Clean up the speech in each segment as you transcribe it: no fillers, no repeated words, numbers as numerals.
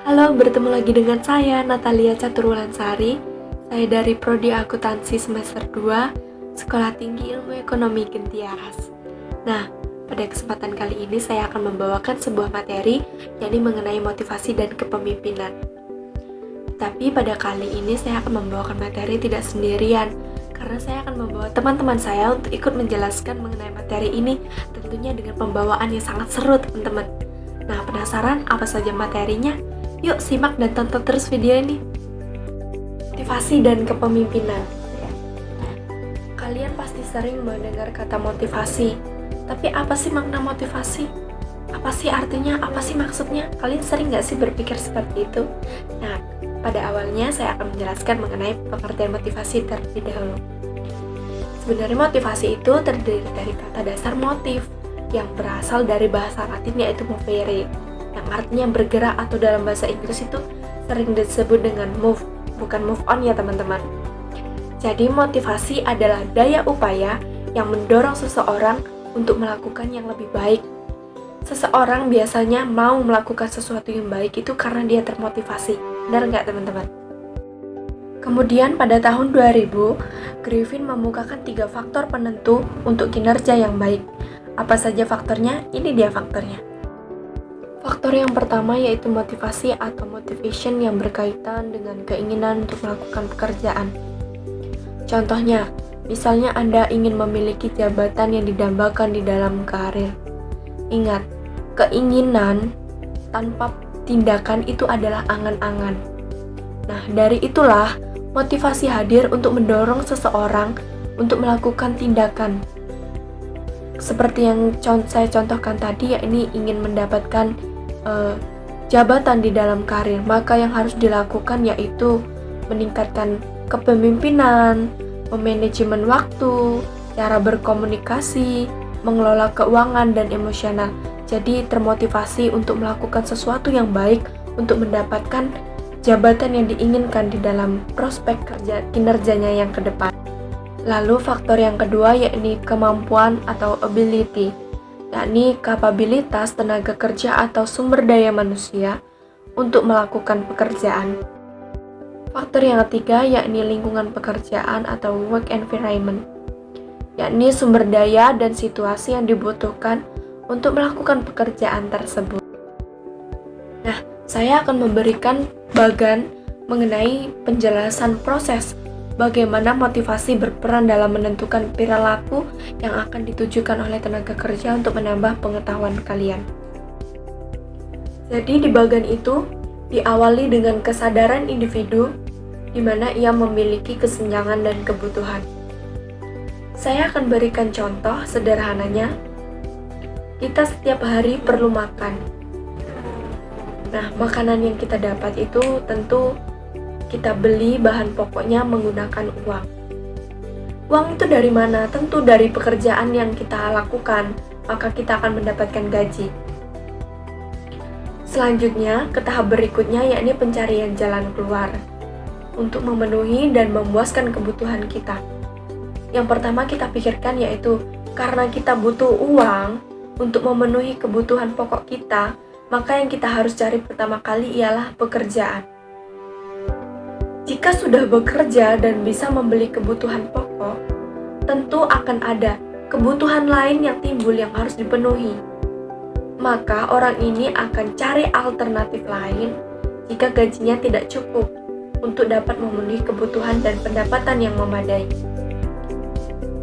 Halo, bertemu lagi dengan saya, Natalia Caturwulansari. Saya dari Prodi Akuntansi semester 2, Sekolah Tinggi Ilmu Ekonomi Gentiaras. Nah, pada kesempatan kali ini saya akan membawakan sebuah materi, yakni mengenai motivasi dan kepemimpinan. Tapi pada kali ini saya akan membawakan materi tidak sendirian, karena saya akan membawa teman-teman saya untuk ikut menjelaskan mengenai materi ini, tentunya dengan pembawaan yang sangat seru, teman-teman. Nah, penasaran apa saja materinya? Yuk simak dan tonton terus video ini. Motivasi dan kepemimpinan. Kalian pasti sering mendengar kata motivasi. Tapi apa sih makna motivasi? Apa sih artinya? Apa sih maksudnya? Kalian sering nggak sih berpikir seperti itu? Nah, pada awalnya saya akan menjelaskan mengenai pengertian motivasi terlebih dahulu. Sebenarnya motivasi itu terdiri dari kata dasar motif yang berasal dari bahasa Latin yaitu movere, yang artinya bergerak atau dalam bahasa Inggris itu sering disebut dengan move, bukan move on ya teman-teman. Jadi motivasi adalah daya upaya yang mendorong seseorang untuk melakukan yang lebih baik. Seseorang biasanya mau melakukan sesuatu yang baik itu karena dia termotivasi. Benar nggak teman-teman? Kemudian pada tahun 2000, Griffin memukakan 3 faktor penentu untuk kinerja yang baik. Apa saja faktornya? Ini dia faktornya. Faktor yang pertama yaitu motivasi atau motivation yang berkaitan dengan keinginan untuk melakukan pekerjaan. Contohnya, misalnya Anda ingin memiliki jabatan yang didambakan di dalam karir. Ingat, keinginan tanpa tindakan itu adalah angan-angan. Nah, dari itulah motivasi hadir untuk mendorong seseorang untuk melakukan tindakan. Seperti yang saya contohkan tadi, yakni ingin mendapatkan jabatan di dalam karir, maka yang harus dilakukan yaitu meningkatkan kepemimpinan, memanajemen waktu, cara berkomunikasi, mengelola keuangan dan emosional. Jadi termotivasi untuk melakukan sesuatu yang baik untuk mendapatkan jabatan yang diinginkan di dalam prospek kinerjanya yang ke depan. Lalu faktor yang kedua yakni kemampuan atau ability, yakni kapabilitas tenaga kerja atau sumber daya manusia untuk melakukan pekerjaan. Faktor yang ketiga yakni lingkungan pekerjaan atau work environment, yakni sumber daya dan situasi yang dibutuhkan untuk melakukan pekerjaan tersebut. Nah, saya akan memberikan bagan mengenai penjelasan proses bagaimana motivasi berperan dalam menentukan perilaku yang akan ditujukan oleh tenaga kerja untuk menambah pengetahuan kalian. Jadi di bagian itu diawali dengan kesadaran individu di mana ia memiliki kesenjangan dan kebutuhan. Saya akan berikan contoh sederhananya. Kita setiap hari perlu makan. Nah, makanan yang kita dapat itu tentu kita beli bahan pokoknya menggunakan uang. Uang itu dari mana? Tentu dari pekerjaan yang kita lakukan, maka kita akan mendapatkan gaji. Selanjutnya, ke tahap berikutnya yakni pencarian jalan keluar untuk memenuhi dan memuaskan kebutuhan kita. Yang pertama kita pikirkan yaitu karena kita butuh uang untuk memenuhi kebutuhan pokok kita, maka yang kita harus cari pertama kali ialah pekerjaan. Jika sudah bekerja dan bisa membeli kebutuhan pokok, tentu akan ada kebutuhan lain yang timbul yang harus dipenuhi. Maka orang ini akan cari alternatif lain jika gajinya tidak cukup untuk dapat memenuhi kebutuhan dan pendapatan yang memadai.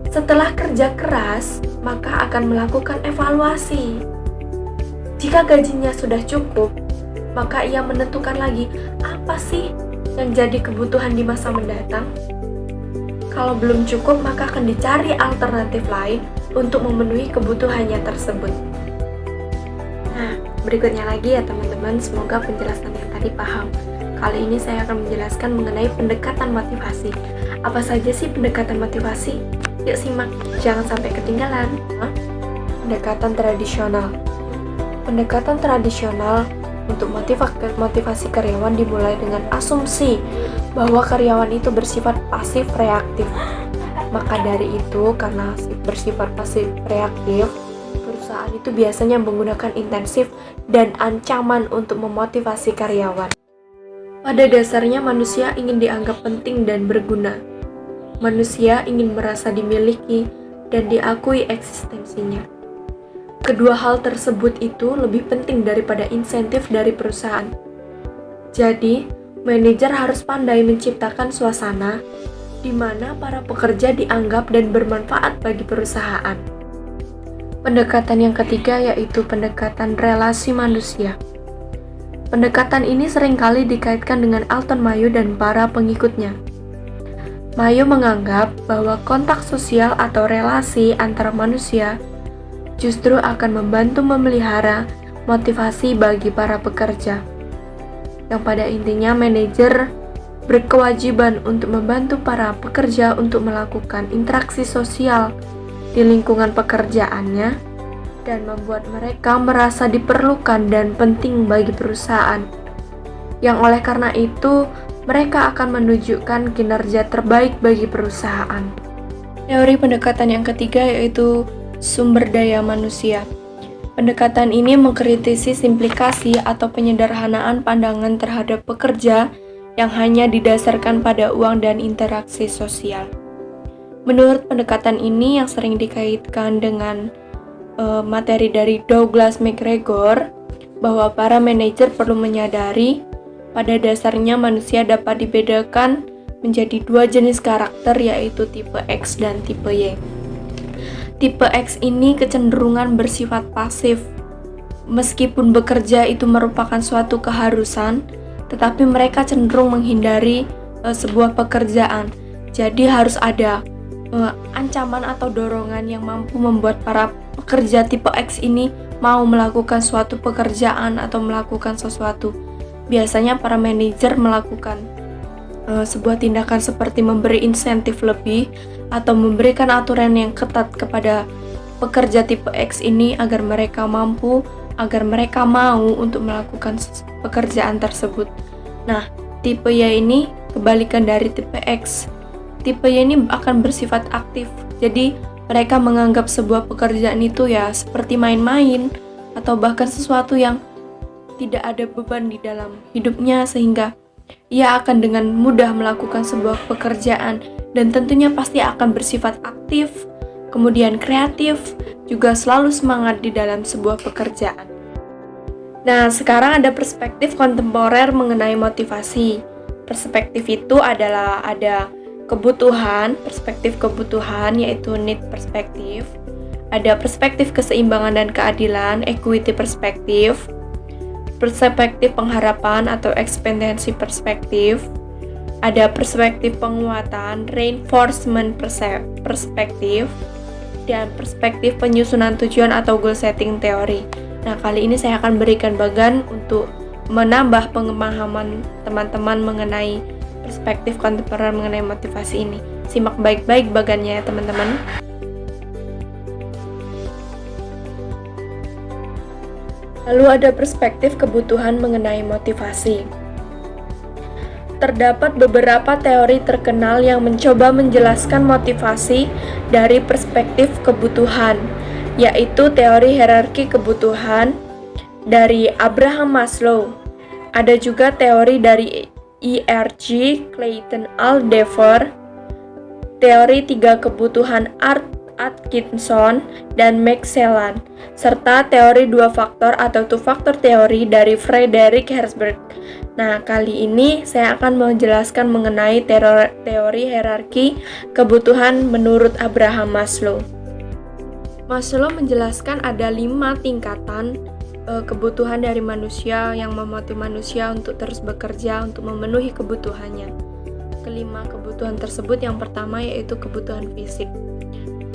Setelah kerja keras, maka akan melakukan evaluasi. Jika gajinya sudah cukup, maka ia menentukan lagi apa sih yang jadi kebutuhan di masa mendatang. Kalau belum cukup, maka akan dicari alternatif lain untuk memenuhi kebutuhannya tersebut. Nah, berikutnya lagi ya teman-teman, semoga penjelasan yang tadi paham. Kali ini saya akan menjelaskan mengenai pendekatan motivasi. Apa saja sih pendekatan motivasi? Yuk simak, jangan sampai ketinggalan. Pendekatan tradisional. Pendekatan tradisional untuk motivasi karyawan dimulai dengan asumsi bahwa karyawan itu bersifat pasif reaktif. Maka dari itu, karena bersifat pasif reaktif, perusahaan itu biasanya menggunakan intensif dan ancaman untuk memotivasi karyawan. Pada dasarnya manusia ingin dianggap penting dan berguna. Manusia ingin merasa dimiliki dan diakui eksistensinya. Kedua hal tersebut itu lebih penting daripada insentif dari perusahaan. Jadi, manajer harus pandai menciptakan suasana di mana para pekerja dianggap dan bermanfaat bagi perusahaan. Pendekatan yang ketiga yaitu pendekatan relasi manusia. Pendekatan ini seringkali dikaitkan dengan Alton Mayo dan para pengikutnya. Mayo menganggap bahwa kontak sosial atau relasi antara manusia justru akan membantu memelihara motivasi bagi para pekerja. Yang pada intinya manajer berkewajiban untuk membantu para pekerja untuk melakukan interaksi sosial di lingkungan pekerjaannya dan membuat mereka merasa diperlukan dan penting bagi perusahaan. Yang oleh karena itu, mereka akan menunjukkan kinerja terbaik bagi perusahaan. Teori pendekatan yang ketiga yaitu sumber daya manusia. Pendekatan ini mengkritisi simplikasi atau penyederhanaan pandangan terhadap pekerja yang hanya didasarkan pada uang dan interaksi sosial. Menurut pendekatan ini yang sering dikaitkan dengan materi dari Douglas McGregor, bahwa para manajer perlu menyadari pada dasarnya manusia dapat dibedakan menjadi dua jenis karakter, yaitu tipe X dan tipe Y. Tipe X ini kecenderungan bersifat pasif. Meskipun bekerja itu merupakan suatu keharusan, tetapi mereka cenderung menghindari sebuah pekerjaan. Jadi harus ada ancaman atau dorongan yang mampu membuat para pekerja tipe X ini mau melakukan suatu pekerjaan atau melakukan sesuatu. Biasanya para manajer melakukan sebuah tindakan seperti memberi insentif lebih atau memberikan aturan yang ketat kepada pekerja tipe X ini agar mereka mampu, agar mereka mau untuk melakukan pekerjaan tersebut. Nah, tipe Y ini kebalikan dari tipe X. Tipe Y ini akan bersifat aktif. Jadi, mereka menganggap sebuah pekerjaan itu ya seperti main-main atau bahkan sesuatu yang tidak ada beban di dalam hidupnya, sehingga ia akan dengan mudah melakukan sebuah pekerjaan dan tentunya pasti akan bersifat aktif, kemudian kreatif, juga selalu semangat di dalam sebuah pekerjaan. Nah, sekarang ada perspektif kontemporer mengenai motivasi. Perspektif itu adalah ada kebutuhan, perspektif kebutuhan yaitu need perspektif. Ada perspektif keseimbangan dan keadilan, equity perspektif. Perspektif pengharapan atau ekspektasi perspektif. Ada perspektif penguatan, reinforcement perspektif. Dan perspektif penyusunan tujuan atau goal setting teori. Nah, kali ini saya akan berikan bagan untuk menambah pemahaman teman-teman mengenai perspektif kontemporer mengenai motivasi ini. Simak baik-baik bagannya ya teman-teman. Lalu ada perspektif kebutuhan mengenai motivasi. Terdapat beberapa teori terkenal yang mencoba menjelaskan motivasi dari perspektif kebutuhan, yaitu teori hierarki kebutuhan dari Abraham Maslow. Ada juga teori dari E.R.G. Clayton Aldefer, teori tiga kebutuhan Atkinson dan Max-Celan, serta teori dua faktor atau two-factor teori dari Frederick Herzberg. Nah, kali ini saya akan menjelaskan mengenai teori hierarki kebutuhan menurut Abraham Maslow. Maslow menjelaskan ada 5 tingkatan kebutuhan dari manusia yang memotivasi manusia untuk terus bekerja untuk memenuhi kebutuhannya. Kelima kebutuhan tersebut yang pertama yaitu kebutuhan fisik.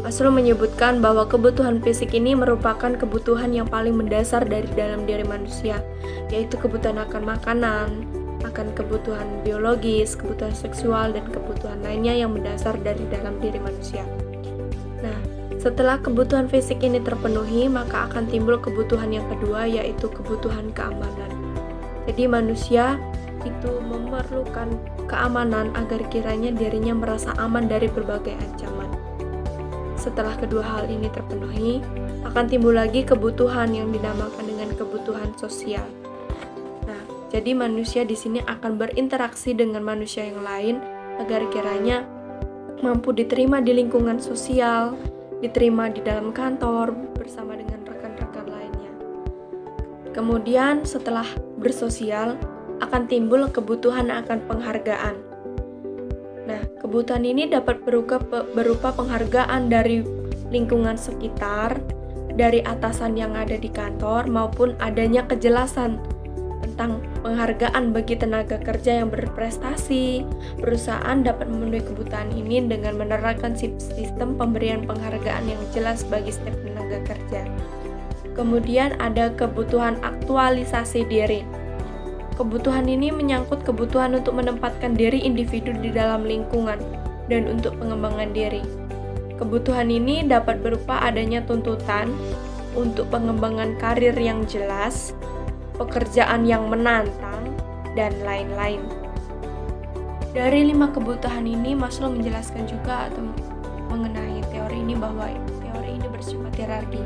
Maslow menyebutkan bahwa kebutuhan fisik ini merupakan kebutuhan yang paling mendasar dari dalam diri manusia, yaitu kebutuhan akan makanan, akan kebutuhan biologis, kebutuhan seksual, dan kebutuhan lainnya yang mendasar dari dalam diri manusia. Nah, setelah kebutuhan fisik ini terpenuhi, maka akan timbul kebutuhan yang kedua, yaitu kebutuhan keamanan. Jadi manusia itu memerlukan keamanan agar kiranya dirinya merasa aman dari berbagai ancaman. Setelah kedua hal ini terpenuhi, akan timbul lagi kebutuhan yang dinamakan dengan kebutuhan kebutuhan sosial. Nah, jadi manusia di sini akan berinteraksi dengan manusia yang lain agar kiranya mampu diterima di lingkungan sosial, diterima di dalam kantor bersama dengan rekan-rekan lainnya. Kemudian setelah bersosial akan timbul kebutuhan akan penghargaan. Nah, kebutuhan ini dapat berupa penghargaan dari lingkungan sekitar, dari atasan yang ada di kantor, maupun adanya kejelasan tentang penghargaan bagi tenaga kerja yang berprestasi. Perusahaan dapat memenuhi kebutuhan ini dengan menerapkan sistem pemberian penghargaan yang jelas bagi setiap tenaga kerja. Kemudian ada kebutuhan aktualisasi diri. Kebutuhan ini menyangkut kebutuhan untuk menempatkan diri individu di dalam lingkungan dan untuk pengembangan diri. Kebutuhan ini dapat berupa adanya tuntutan untuk pengembangan karir yang jelas, pekerjaan yang menantang, dan lain-lain. Dari 5 kebutuhan ini, Maslow menjelaskan juga atau mengenai teori ini bahwa teori ini bersifat hierarki.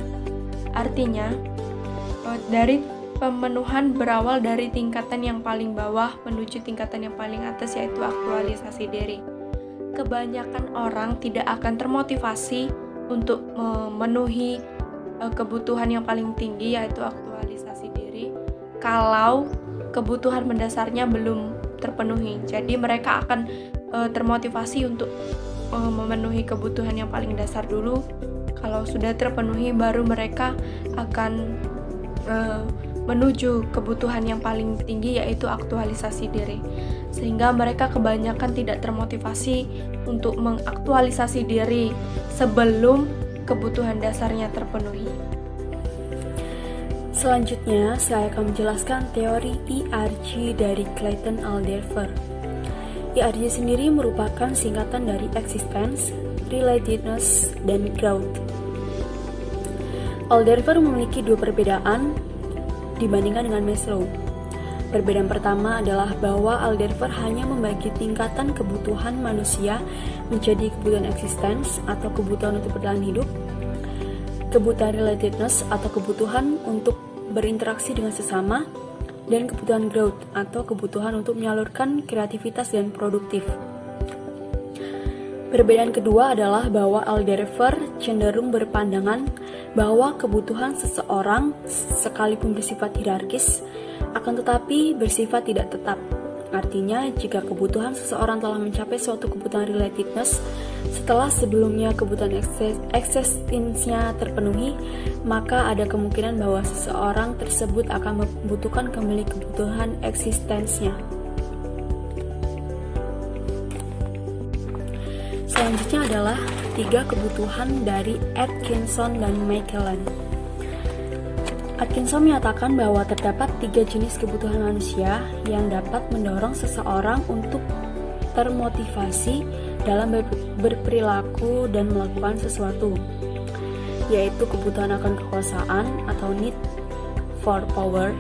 Artinya, dari pemenuhan berawal dari tingkatan yang paling bawah menuju tingkatan yang paling atas, yaitu aktualisasi diri. Kebanyakan orang tidak akan termotivasi untuk memenuhi kebutuhan yang paling tinggi, yaitu aktualisasi diri, kalau kebutuhan mendasarnya belum terpenuhi. Jadi mereka akan termotivasi untuk memenuhi kebutuhan yang paling dasar dulu. Kalau sudah terpenuhi, baru mereka akan menuju kebutuhan yang paling tinggi, yaitu aktualisasi diri. Sehingga mereka kebanyakan tidak termotivasi untuk mengaktualisasi diri sebelum kebutuhan dasarnya terpenuhi. Selanjutnya, saya akan menjelaskan teori ERG dari Clayton Alderfer. ERG sendiri merupakan singkatan dari Existence, Relatedness, dan Growth. Alderfer memiliki 2 perbedaan dibandingkan dengan Maslow. Perbedaan pertama adalah bahwa Alderfer hanya membagi tingkatan kebutuhan manusia menjadi kebutuhan existence atau kebutuhan untuk bertahan hidup, kebutuhan relatedness atau kebutuhan untuk berinteraksi dengan sesama, dan kebutuhan growth atau kebutuhan untuk menyalurkan kreativitas dan produktif. Perbedaan kedua adalah bahwa Alderfer cenderung berpandangan bahwa kebutuhan seseorang sekalipun bersifat hierarkis akan tetapi bersifat tidak tetap. Artinya, jika kebutuhan seseorang telah mencapai suatu kebutuhan relatedness setelah sebelumnya kebutuhan eksistensinya terpenuhi, maka ada kemungkinan bahwa seseorang tersebut akan membutuhkan kembali kebutuhan eksistensinya. Selanjutnya adalah 3 kebutuhan dari Atkinson dan McKellen. Atkinson menyatakan bahwa terdapat 3 jenis kebutuhan manusia yang dapat mendorong seseorang untuk termotivasi dalam berperilaku dan melakukan sesuatu, yaitu kebutuhan akan kekuasaan atau need for power,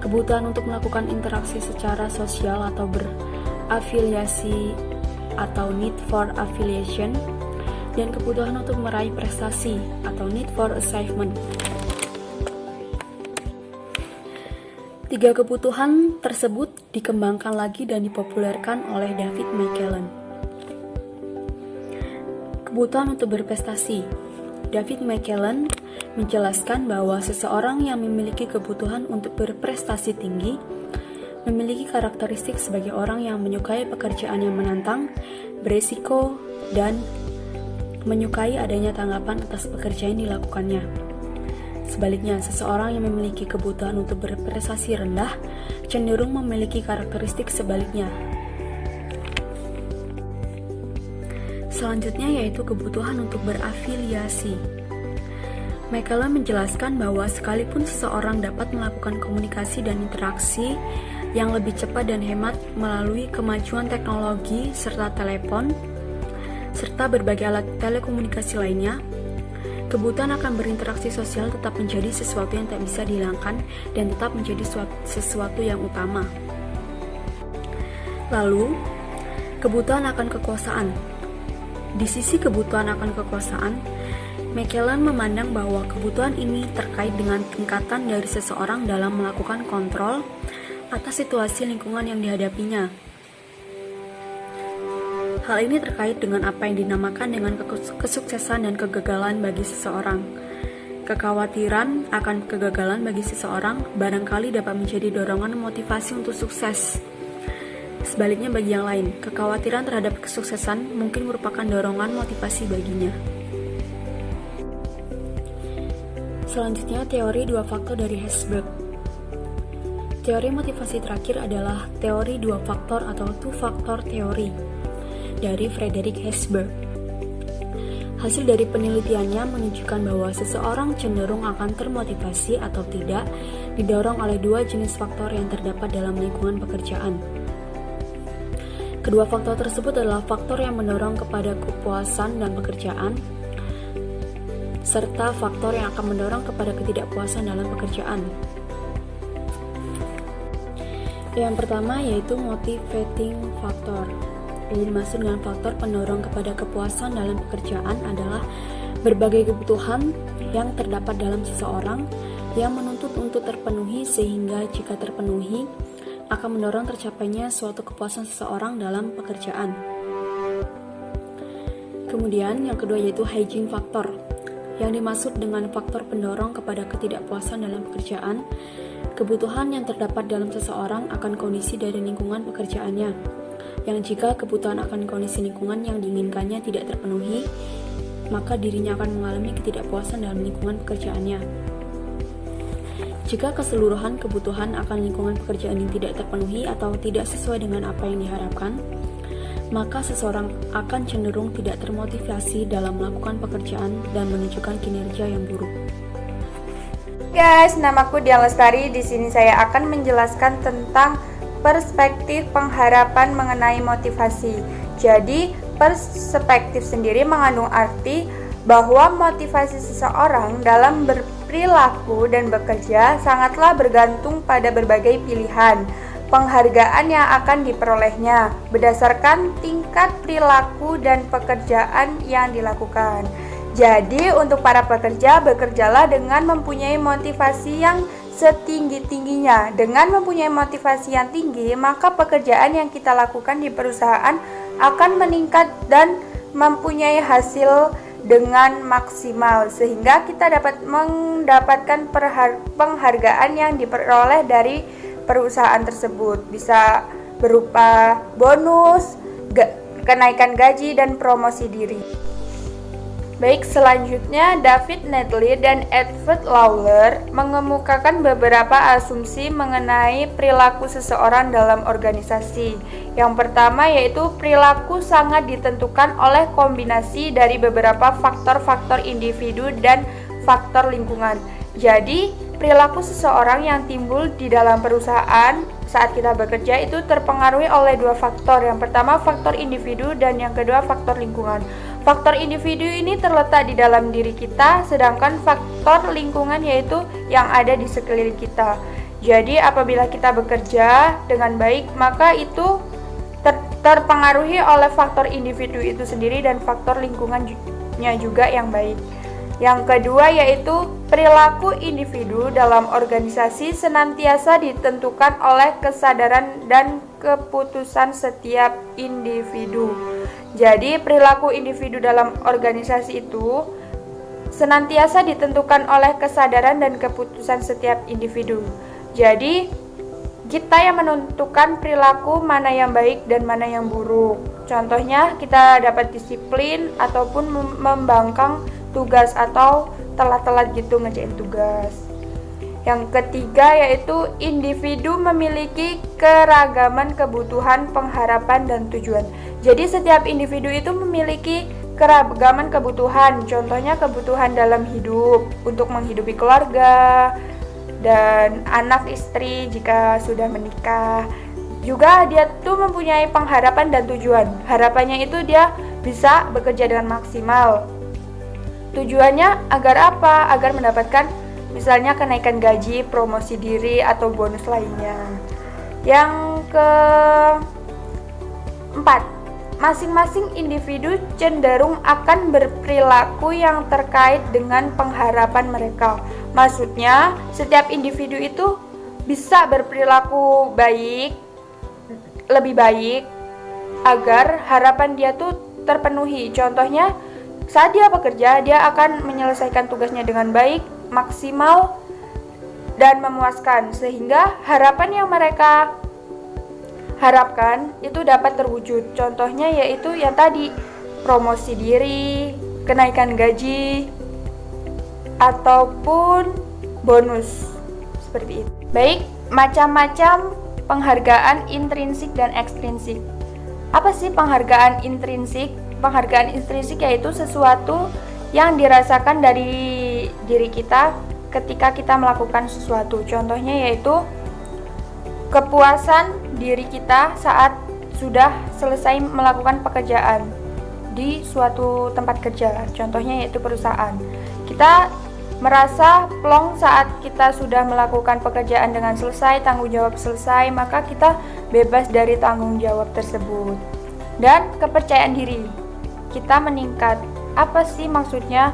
kebutuhan untuk melakukan interaksi secara sosial atau berafiliasi atau need for affiliation, dan kebutuhan untuk meraih prestasi atau need for achievement. 3 kebutuhan tersebut dikembangkan lagi dan dipopulerkan oleh David McKellen. Kebutuhan untuk berprestasi. David McKellen menjelaskan bahwa seseorang yang memiliki kebutuhan untuk berprestasi tinggi memiliki karakteristik sebagai orang yang menyukai pekerjaan yang menantang, beresiko, dan menyukai adanya tanggapan atas pekerjaan yang dilakukannya. Sebaliknya, seseorang yang memiliki kebutuhan untuk berprestasi rendah cenderung memiliki karakteristik sebaliknya. Selanjutnya yaitu kebutuhan untuk berafiliasi. McKellen menjelaskan bahwa sekalipun seseorang dapat melakukan komunikasi dan interaksi yang lebih cepat dan hemat melalui kemajuan teknologi serta telepon, serta berbagai alat telekomunikasi lainnya, kebutuhan akan berinteraksi sosial tetap menjadi sesuatu yang tak bisa dihilangkan dan tetap menjadi sesuatu yang utama. Lalu, kebutuhan akan kekuasaan. Di sisi kebutuhan akan kekuasaan, McKellen memandang bahwa kebutuhan ini terkait dengan tingkatan dari seseorang dalam melakukan kontrol atas situasi lingkungan yang dihadapinya. Hal ini terkait dengan apa yang dinamakan dengan kesuksesan dan kegagalan bagi seseorang. Kekhawatiran akan kegagalan bagi seseorang barangkali dapat menjadi dorongan motivasi untuk sukses. Sebaliknya bagi yang lain, kekhawatiran terhadap kesuksesan mungkin merupakan dorongan motivasi baginya. Selanjutnya, teori dua faktor dari Herzberg. Teori motivasi terakhir adalah teori dua faktor atau two-factor theory dari Frederick Herzberg. Hasil dari penelitiannya menunjukkan bahwa seseorang cenderung akan termotivasi atau tidak didorong oleh dua jenis faktor yang terdapat dalam lingkungan pekerjaan. Kedua faktor tersebut adalah faktor yang mendorong kepada kepuasan dan pekerjaan, serta faktor yang akan mendorong kepada ketidakpuasan dalam pekerjaan. Yang pertama yaitu motivating factor. Yang dimaksud dengan faktor pendorong kepada kepuasan dalam pekerjaan adalah berbagai kebutuhan yang terdapat dalam seseorang yang menuntut untuk terpenuhi sehingga jika terpenuhi akan mendorong tercapainya suatu kepuasan seseorang dalam pekerjaan. Kemudian yang kedua yaitu hygiene factor. Yang dimaksud dengan faktor pendorong kepada ketidakpuasan dalam pekerjaan, kebutuhan yang terdapat dalam seseorang akan kondisi dari lingkungan pekerjaannya, yang jika kebutuhan akan kondisi lingkungan yang diinginkannya tidak terpenuhi, maka dirinya akan mengalami ketidakpuasan dalam lingkungan pekerjaannya. Jika keseluruhan kebutuhan akan lingkungan pekerjaan yang tidak terpenuhi atau tidak sesuai dengan apa yang diharapkan, maka seseorang akan cenderung tidak termotivasi dalam melakukan pekerjaan dan menunjukkan kinerja yang buruk. Guys, namaku Dian Lestari. Di sini saya akan menjelaskan tentang perspektif pengharapan mengenai motivasi. Jadi, perspektif sendiri mengandung arti bahwa motivasi seseorang dalam berperilaku dan bekerja sangatlah bergantung pada berbagai pilihan penghargaan yang akan diperolehnya berdasarkan tingkat perilaku dan pekerjaan yang dilakukan. Jadi untuk para pekerja, bekerjalah dengan mempunyai motivasi yang setinggi-tingginya. Dengan mempunyai motivasi yang tinggi, maka pekerjaan yang kita lakukan di perusahaan akan meningkat dan mempunyai hasil dengan maksimal, sehingga kita dapat mendapatkan penghargaan yang diperoleh dari perusahaan tersebut, bisa berupa bonus, kenaikan gaji, dan promosi diri. Baik, selanjutnya David Nedley dan Edward Lawler mengemukakan beberapa asumsi mengenai perilaku seseorang dalam organisasi. Yang pertama yaitu perilaku sangat ditentukan oleh kombinasi dari beberapa faktor-faktor individu dan faktor lingkungan. Jadi, perilaku seseorang yang timbul di dalam perusahaan saat kita bekerja itu terpengaruhi oleh dua faktor. Yang pertama faktor individu dan yang kedua faktor lingkungan. Faktor individu ini terletak di dalam diri kita, sedangkan faktor lingkungan yaitu yang ada di sekeliling kita. Jadi apabila kita bekerja dengan baik, maka itu terpengaruhi oleh faktor individu itu sendiri dan faktor lingkungannya juga yang baik. Yang kedua yaitu perilaku individu dalam organisasi senantiasa ditentukan oleh kesadaran dan keputusan setiap individu. Jadi perilaku individu dalam organisasi itu senantiasa ditentukan oleh kesadaran dan keputusan setiap individu. Jadi kita yang menentukan perilaku mana yang baik dan mana yang buruk. Contohnya kita dapat disiplin ataupun membangkang tugas atau telat-telat gitu ngerjain tugas. Yang ketiga yaitu individu memiliki keragaman kebutuhan, pengharapan, dan tujuan. Jadi setiap individu itu memiliki keragaman kebutuhan. Contohnya kebutuhan dalam hidup untuk menghidupi keluarga dan anak istri jika sudah menikah. Juga dia tuh mempunyai pengharapan dan tujuan. Harapannya itu dia bisa bekerja dengan maksimal. Tujuannya agar apa? Agar mendapatkan misalnya kenaikan gaji, promosi diri, atau bonus lainnya. Yang keempat, masing-masing individu cenderung akan berperilaku yang terkait dengan pengharapan mereka. Maksudnya, setiap individu itu bisa berperilaku baik, lebih baik, agar harapan dia tuh terpenuhi. Contohnya, saat dia bekerja, dia akan menyelesaikan tugasnya dengan baik, maksimal, dan memuaskan, sehingga harapan yang mereka harapkan itu dapat terwujud. Contohnya yaitu yang tadi, promosi diri, kenaikan gaji, ataupun bonus, seperti itu. Baik, macam-macam penghargaan intrinsik dan ekstrinsik. Apa sih penghargaan intrinsik? Penghargaan intrinsik yaitu sesuatu yang dirasakan dari diri kita ketika kita melakukan sesuatu. Contohnya yaitu kepuasan diri kita saat sudah selesai melakukan pekerjaan di suatu tempat kerja. Contohnya yaitu perusahaan. Kita merasa plong saat kita sudah melakukan pekerjaan dengan selesai, tanggung jawab selesai, maka kita bebas dari tanggung jawab tersebut. Dan kepercayaan diri kita meningkat. Apa sih maksudnya?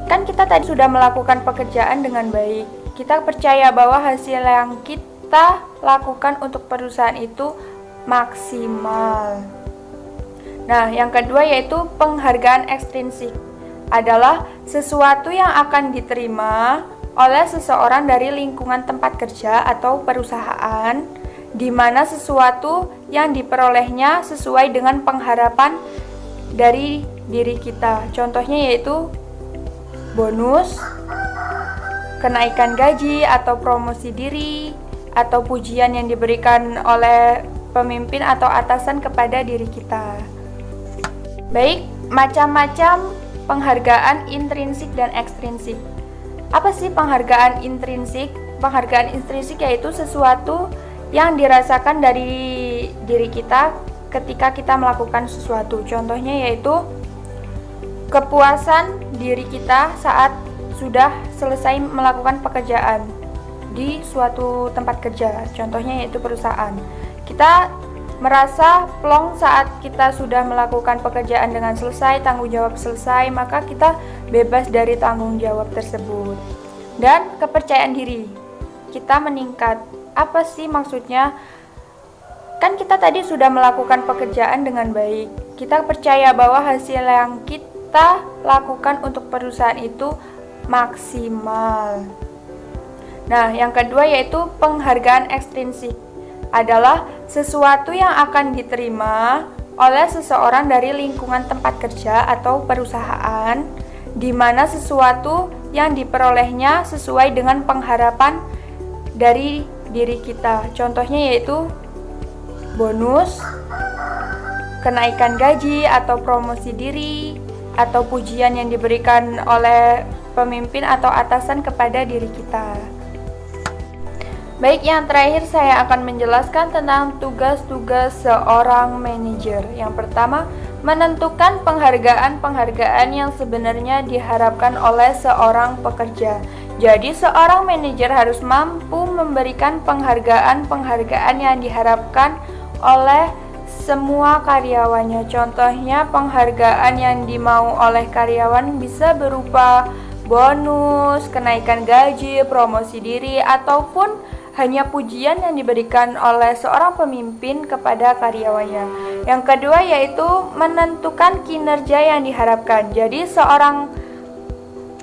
Kan kita tadi sudah melakukan pekerjaan dengan baik. Kita percaya bahwa hasil yang kita lakukan untuk perusahaan itu maksimal. Nah, yang kedua yaitu penghargaan ekstrinsik. Adalah sesuatu yang akan diterima oleh seseorang dari lingkungan tempat kerja atau perusahaan, di mana sesuatu yang diperolehnya sesuai dengan pengharapan dari diri kita. Contohnya yaitu bonus, kenaikan gaji atau promosi diri, atau pujian yang diberikan oleh pemimpin atau atasan kepada diri kita. Baik, macam-macam penghargaan intrinsik dan ekstrinsik. Apa sih penghargaan intrinsik? Penghargaan intrinsik yaitu sesuatu yang dirasakan dari diri kita ketika kita melakukan sesuatu. Contohnya yaitu kepuasan diri kita saat sudah selesai melakukan pekerjaan di suatu tempat kerja. Contohnya yaitu perusahaan. Kita merasa plong saat kita sudah melakukan pekerjaan dengan selesai, tanggung jawab selesai, maka kita bebas dari tanggung jawab tersebut. Dan kepercayaan diri kita meningkat. Apa sih maksudnya? Kan kita tadi sudah melakukan pekerjaan dengan baik. Kita percaya bahwa hasil yang kita lakukan untuk perusahaan itu maksimal. Nah, yang kedua yaitu penghargaan ekstrinsik. Adalah sesuatu yang akan diterima oleh seseorang dari lingkungan tempat kerja atau perusahaan, di mana sesuatu yang diperolehnya sesuai dengan pengharapan dari diri kita. Contohnya yaitu bonus, kenaikan gaji atau promosi diri, atau pujian yang diberikan oleh pemimpin atau atasan kepada diri kita. Baik, yang terakhir saya akan menjelaskan tentang tugas-tugas seorang manajer. Yang pertama, menentukan penghargaan-penghargaan yang sebenarnya diharapkan oleh seorang pekerja. Jadi, seorang manajer harus mampu memberikan penghargaan-penghargaan yang diharapkan oleh semua karyawannya. Contohnya, penghargaan yang dimau oleh karyawan bisa berupa bonus, kenaikan gaji, promosi diri, ataupun hanya pujian yang diberikan oleh seorang pemimpin kepada karyawannya. Yang kedua yaitu menentukan kinerja yang diharapkan. Jadi seorang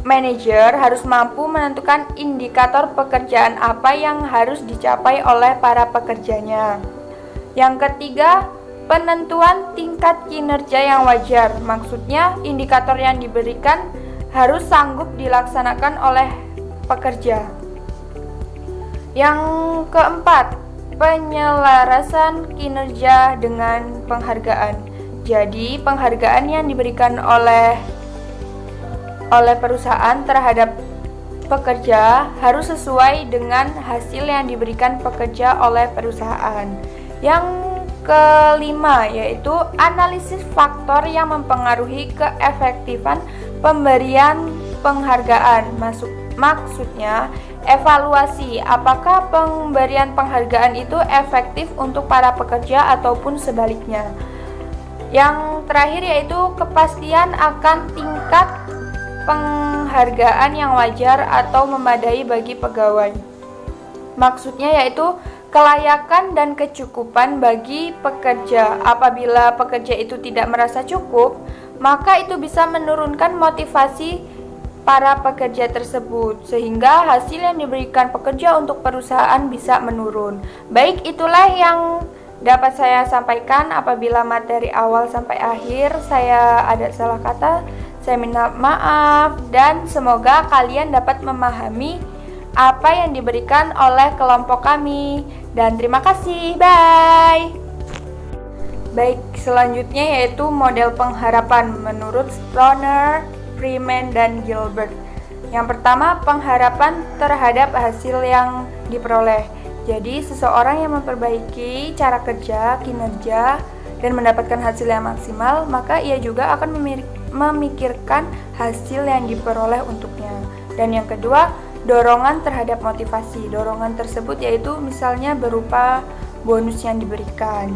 manajer harus mampu menentukan indikator pekerjaan apa yang harus dicapai oleh para pekerjanya. Yang ketiga, penentuan tingkat kinerja yang wajar. Maksudnya indikator yang diberikan harus sanggup dilaksanakan oleh pekerja. Yang keempat, penyelarasan kinerja dengan penghargaan. Jadi, penghargaan yang diberikan oleh perusahaan terhadap pekerja harus sesuai dengan hasil yang diberikan pekerja oleh perusahaan. Yang kelima yaitu analisis faktor yang mempengaruhi keefektifan pemberian penghargaan. Maksudnya evaluasi apakah pemberian penghargaan itu efektif untuk para pekerja ataupun sebaliknya. Yang terakhir yaitu kepastian akan tingkat penghargaan yang wajar atau memadai bagi pegawai. Maksudnya yaitu kelayakan dan kecukupan bagi pekerja. Apabila pekerja itu tidak merasa cukup, maka itu bisa menurunkan motivasi para pekerja tersebut, sehingga hasil yang diberikan pekerja untuk perusahaan bisa menurun. Baik, itulah yang dapat saya sampaikan. Apabila materi awal sampai akhir saya ada salah kata, saya minta maaf, dan semoga kalian dapat memahami apa yang diberikan oleh kelompok kami. Dan terima kasih, bye. Baik, selanjutnya yaitu model pengharapan menurut Stoner, Freeman, dan Gilbert. Yang pertama, pengharapan terhadap hasil yang diperoleh. Jadi, seseorang yang memperbaiki cara kerja, kinerja, dan mendapatkan hasil yang maksimal, maka ia juga akan memikirkan hasil yang diperoleh untuknya. Dan yang kedua, dorongan terhadap motivasi. Dorongan tersebut yaitu misalnya berupa bonus yang diberikan.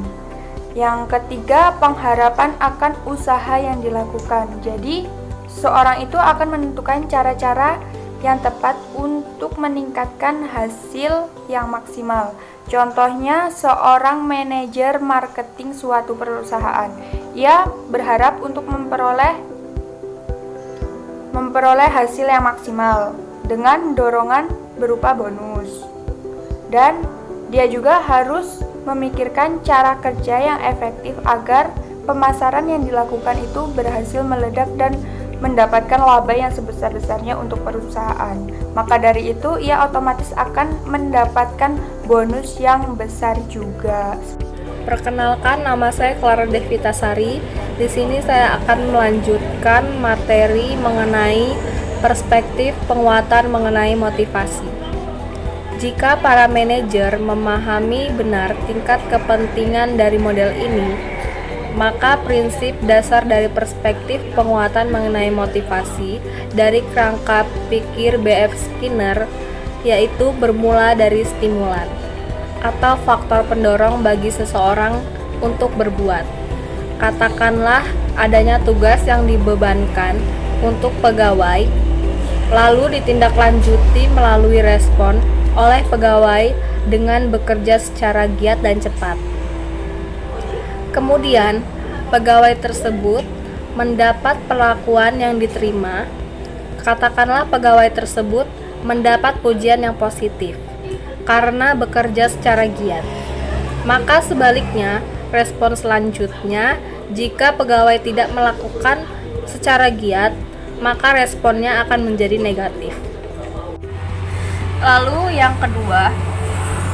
Yang ketiga, pengharapan akan usaha yang dilakukan. Jadi, seorang itu akan menentukan cara-cara yang tepat untuk meningkatkan hasil yang maksimal. Contohnya, seorang manajer marketing suatu perusahaan. Ia berharap untuk memperoleh hasil yang maksimal dengan dorongan berupa bonus. Dan dia juga harus memikirkan cara kerja yang efektif agar pemasaran yang dilakukan itu berhasil meledak dan mendapatkan laba yang sebesar-besarnya untuk perusahaan. Maka dari itu ia otomatis akan mendapatkan bonus yang besar juga. Perkenalkan, nama saya Clara Devitasari. Di sini saya akan melanjutkan materi mengenai perspektif penguatan mengenai motivasi. Jika para manajer memahami benar tingkat kepentingan dari model ini, maka prinsip dasar dari perspektif penguatan mengenai motivasi dari kerangka pikir B.F. Skinner yaitu bermula dari stimulan atau faktor pendorong bagi seseorang untuk berbuat. Katakanlah adanya tugas yang dibebankan untuk pegawai, lalu ditindaklanjuti melalui respon oleh pegawai dengan bekerja secara giat dan cepat. Kemudian, pegawai tersebut mendapat perlakuan yang diterima. Katakanlah pegawai tersebut mendapat pujian yang positif karena bekerja secara giat. Maka sebaliknya, respon selanjutnya, jika pegawai tidak melakukan secara giat, maka responnya akan menjadi negatif. Lalu yang kedua,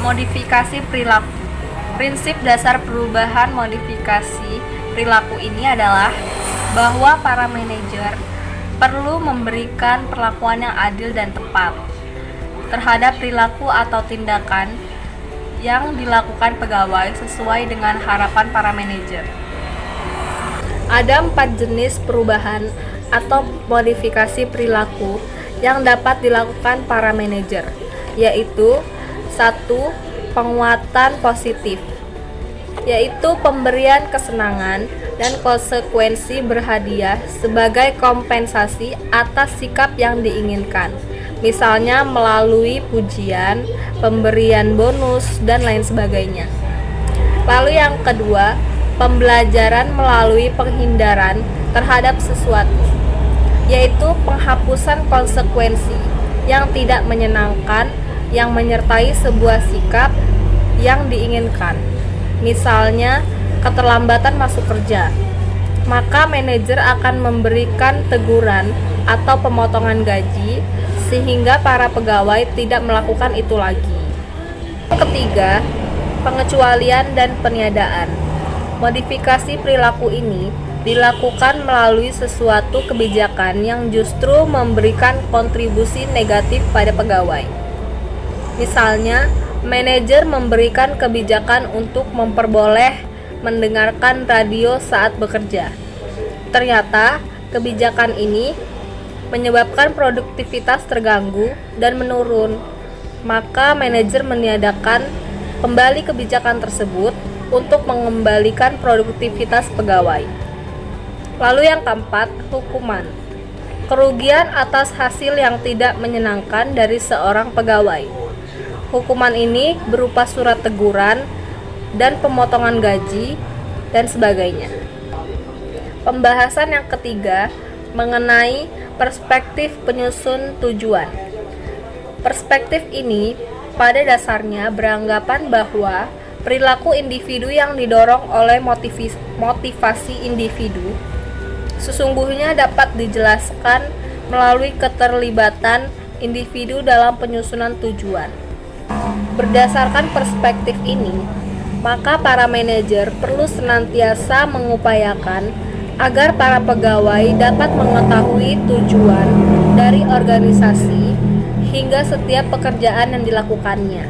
modifikasi perilaku. Prinsip dasar perubahan modifikasi perilaku ini adalah bahwa para manajer perlu memberikan perlakuan yang adil dan tepat terhadap perilaku atau tindakan yang dilakukan pegawai sesuai dengan harapan para manajer. Ada 4 jenis perubahan atau modifikasi perilaku yang dapat dilakukan para manajer, yaitu 1. Penguatan positif, yaitu pemberian kesenangan dan konsekuensi berhadiah sebagai kompensasi atas sikap yang diinginkan, misalnya melalui pujian, pemberian bonus, dan lain sebagainya. Lalu yang kedua, pembelajaran melalui penghindaran terhadap sesuatu, yaitu penghapusan konsekuensi yang tidak menyenangkan yang menyertai sebuah sikap yang diinginkan, misalnya keterlambatan masuk kerja. Maka manajer akan memberikan teguran atau pemotongan gaji sehingga para pegawai tidak melakukan itu lagi. Ketiga, pengecualian dan peniadaan. Modifikasi perilaku ini dilakukan melalui sesuatu kebijakan yang justru memberikan kontribusi negatif pada pegawai. Misalnya, manajer memberikan kebijakan untuk memperboleh mendengarkan radio saat bekerja. Ternyata, kebijakan ini menyebabkan produktivitas terganggu dan menurun. Maka, manajer meniadakan kembali kebijakan tersebut untuk mengembalikan produktivitas pegawai. Lalu yang keempat, hukuman. Kerugian atas hasil yang tidak menyenangkan dari seorang pegawai. Hukuman ini berupa surat teguran dan pemotongan gaji dan sebagainya. Pembahasan yang ketiga mengenai perspektif penyusun tujuan. Perspektif ini pada dasarnya beranggapan bahwa perilaku individu yang didorong oleh motivasi individu sesungguhnya dapat dijelaskan melalui keterlibatan individu dalam penyusunan tujuan. Berdasarkan perspektif ini, maka para manajer perlu senantiasa mengupayakan agar para pegawai dapat mengetahui tujuan dari organisasi hingga setiap pekerjaan yang dilakukannya.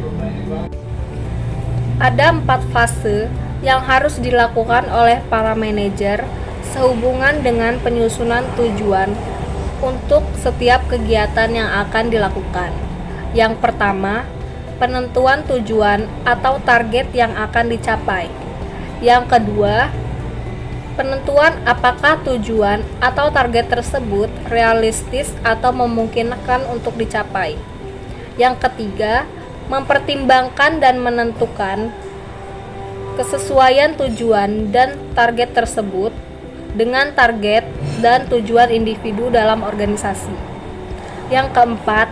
Ada 4 fase yang harus dilakukan oleh para manajer sehubungan dengan penyusunan tujuan untuk setiap kegiatan yang akan dilakukan. Yang pertama, penentuan tujuan atau target yang akan dicapai. Yang kedua, penentuan apakah tujuan atau target tersebut realistis atau memungkinkan untuk dicapai. Yang ketiga, mempertimbangkan dan menentukan kesesuaian tujuan dan target tersebut dengan target dan tujuan individu dalam organisasi. Yang keempat,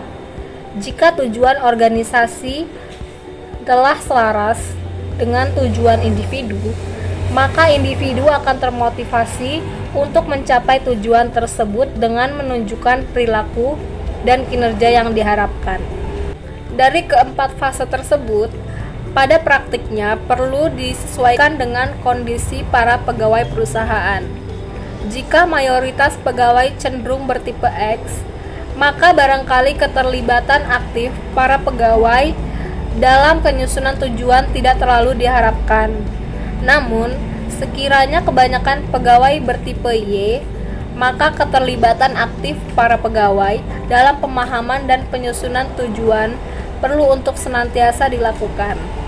jika tujuan organisasi telah selaras dengan tujuan individu, maka individu akan termotivasi untuk mencapai tujuan tersebut dengan menunjukkan perilaku dan kinerja yang diharapkan. Dari keempat fase tersebut, pada praktiknya perlu disesuaikan dengan kondisi para pegawai perusahaan. Jika mayoritas pegawai cenderung bertipe X, maka barangkali keterlibatan aktif para pegawai dalam penyusunan tujuan tidak terlalu diharapkan. Namun, sekiranya kebanyakan pegawai bertipe Y, maka keterlibatan aktif para pegawai dalam pemahaman dan penyusunan tujuan perlu untuk senantiasa dilakukan.